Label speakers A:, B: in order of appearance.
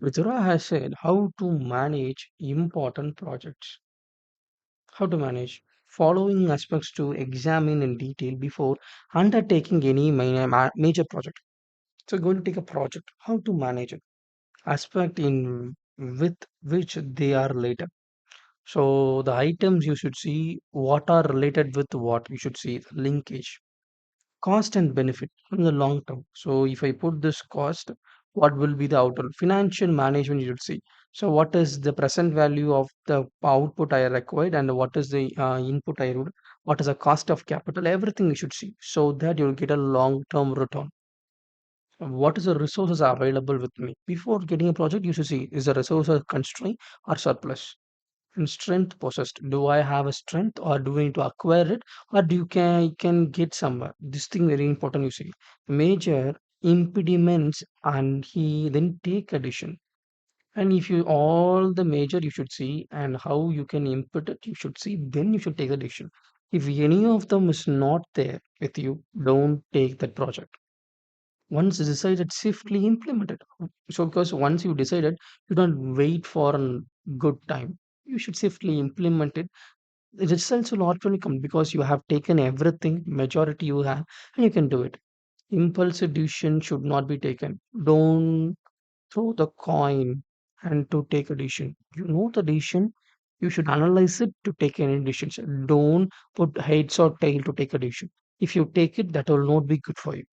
A: Vijura has said how to manage important projects. How to manage following aspects to examine in detail before undertaking any major project. So, going to take a project, how to manage it, aspect in with which they are related. So, the items you should see what are related with what you should see the linkage, cost and benefit in the long term. So if I put this cost, what will be the outer financial management you should see. So what is the present value of the output I required and what is the input I would, what is the cost of capital, everything you should see so that you'll get a long term return. So what is the resources available with me before getting a project? You should see is the resources constraint or surplus and strength possessed. Do I have a strength or do I need to acquire it or do you can get somewhere? This thing very important you see. Major impediments and he then take addition. And if you all the major you should see and how you can input it, you should see, then you should take the decision. If any of them is not there with you, don't take that project. Once decided, swiftly implement it. So because once you decided, you don't wait for a good time. You should swiftly implement it. The results will automatically come because you have taken everything, majority you have, and you can do it. Impulsive decision should not be taken. Don't throw the coin and to take a decision. You know the decision, you should analyze it to take any decision. Don't put heads or tail to take a decision. If you take it, that will not be good for you.